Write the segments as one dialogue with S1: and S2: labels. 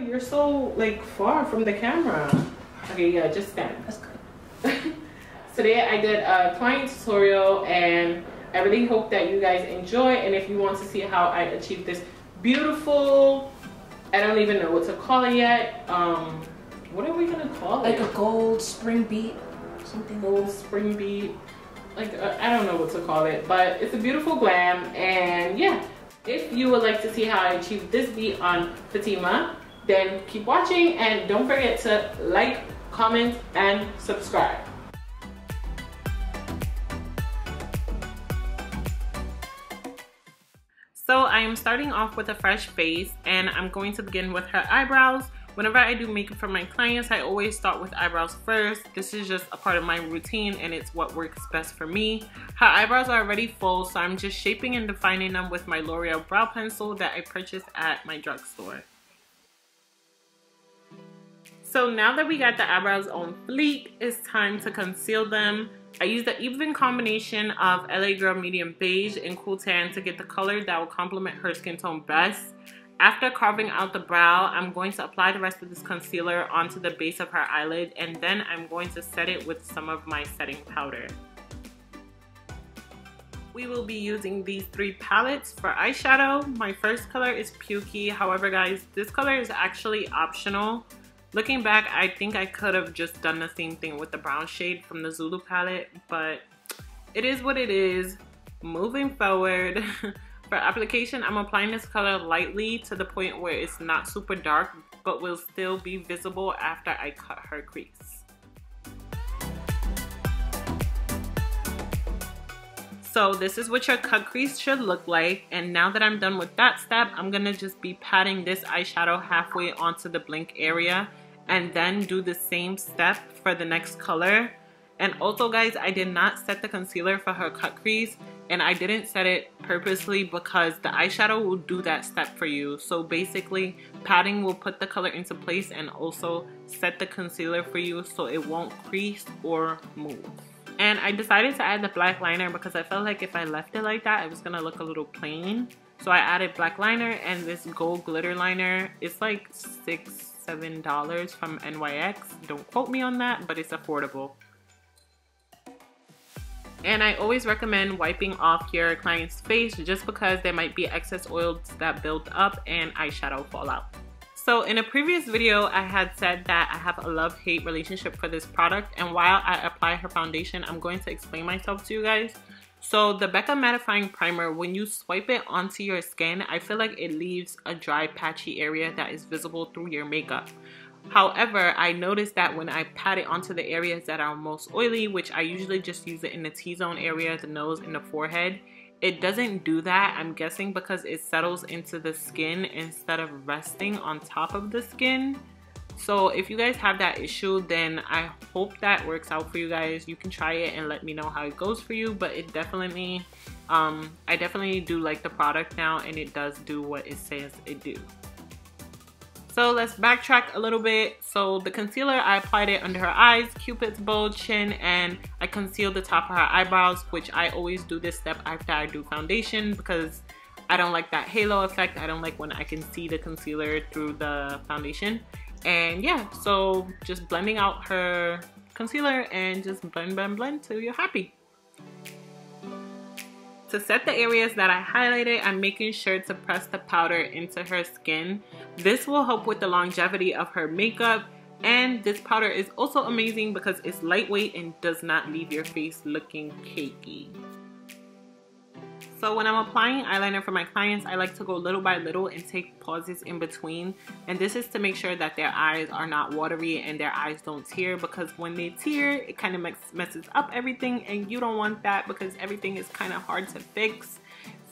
S1: you're so like far from the camera. Okay, yeah, just stand.
S2: That's good.
S1: Today I did a client tutorial and I really hope that you guys enjoy, and if you want to see how I achieved this beautiful, I don't even know what to call it yet. What are we gonna call it?
S2: Like a gold spring beat, something.
S1: Gold spring beat. Like I don't know what to call it, but it's a beautiful glam. And yeah, if you would like to see how I achieved this beat on Fatima, then keep watching and don't forget to like, comment, and subscribe. So I am starting off with a fresh face, and I'm going to begin with her eyebrows. Whenever I do makeup for my clients, I always start with eyebrows first. This is just a part of my routine and it's what works best for me. Her eyebrows are already full, so I'm just shaping and defining them with my Loreal brow pencil that I purchased at my drugstore. So now that we got the eyebrows on fleek, it's time to conceal them. I used the even combination of LA Girl Medium Beige and Cool Tan to get the color that will complement her skin tone best. After carving out the brow, I'm going to apply the rest of this concealer onto the base of her eyelid, and then I'm going to set it with some of my setting powder. We will be using these 3 palettes for eyeshadow. My first color is Pukey. However, guys, this color is actually optional. Looking back, I think I could have just done the same thing with the brown shade from the Zulu palette, but it is what it is. Moving forward, for application, I'm applying this color lightly to the point where it's not super dark, but will still be visible after I cut her crease. So this is what your cut crease should look like, and now that I'm done with that step, I'm gonna just be patting this eyeshadow halfway onto the blink area, and then do the same step for the next color. And also, guys, I did not set the concealer for her cut crease, and I didn't set it purposely because the eyeshadow will do that step for you. So basically, patting will put the color into place and also set the concealer for you so it won't crease or move. And I decided to add the black liner because I felt like if I left it like that, it was gonna look a little plain. So I added black liner and this gold glitter liner. It's like $6-7 from N.Y.X. Don't quote me on that, but it's affordable. And I always recommend wiping off your client's face just because there might be excess oils that build up and eyeshadow fall out. So in a previous video, I had said that I have a love-hate relationship for this product, and while I apply her foundation, I'm going to explain myself to you guys. So the Becca Mattifying Primer, when you swipe it onto your skin, I feel like it leaves a dry, patchy area that is visible through your makeup. However, I noticed that when I pat it onto the areas that are most oily, which I usually just use it in the T-zone area, the nose, and the forehead, it doesn't do that. I'm guessing because it settles into the skin instead of resting on top of the skin. So if you guys have that issue, then I hope that works out for you guys. You can try it and let me know how it goes for you, but it definitely, I definitely do like the product now, and it does do what it says it do. So let's backtrack a little bit. So the concealer, I applied it under her eyes, Cupid's bow, chin, and I concealed the top of her eyebrows, which I always do this step after I do foundation because I don't like that halo effect. I don't like when I can see the concealer through the foundation. And yeah, so just blending out her concealer and just blend, blend, blend till you're happy. To set the areas that I highlighted, I'm making sure to press the powder into her skin. This will help with the longevity of her makeup, and this powder is also amazing because it's lightweight and does not leave your face looking cakey. So when I'm applying eyeliner for my clients, I like to go little by little and take pauses in between, and this is to make sure that their eyes are not watery and their eyes don't tear, because when they tear, it kind of messes up everything, and you don't want that because everything is kind of hard to fix.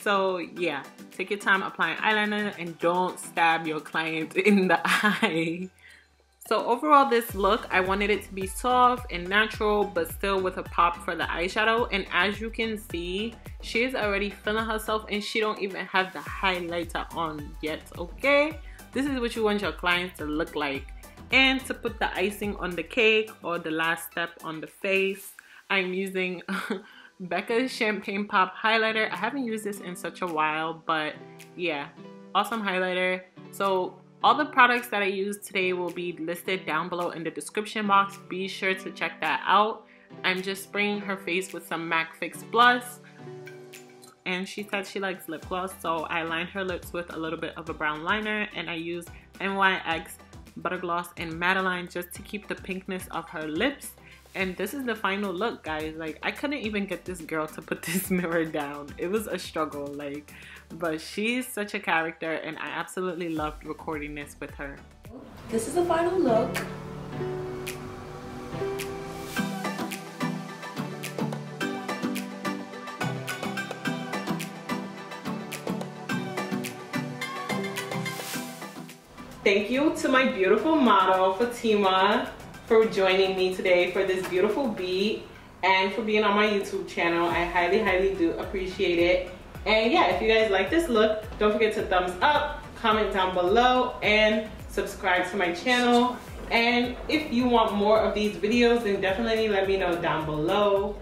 S1: So yeah, take your time applying eyeliner and don't stab your client in the eye. So overall, this look, I wanted it to be soft and natural, but still with a pop for the eyeshadow. And as you can see, she is already feeling herself and she don't even have the highlighter on yet, okay? This is what you want your clients to look like. And to put the icing on the cake, or the last step on the face, I'm using Becca's Champagne Pop highlighter. I haven't used this in such a while, but yeah, awesome highlighter. So All the products that I used today will be listed down below in the description box. Be sure to check that out. I'm just spraying her face with some MAC Fix Blush. And she said she likes lip gloss, so I lined her lips with a little bit of a brown liner, and I used N.Y.X Butter Gloss and Madelline just to keep the pinkness of her lips. And this is the final look, guys. Like, I couldn't even get this girl to put this mirror down. It was a struggle, like, but she's such a character, and I absolutely loved recording this with her.
S2: This is the final look.
S1: Thank you to my beautiful model, Fatima, for joining me today for this beautiful beat and for being on my YouTube channel. I highly do appreciate it. And yeah, if you guys like this look, don't forget to thumbs up, comment down below, and subscribe to my channel. And if you want more of these videos, then definitely let me know down below.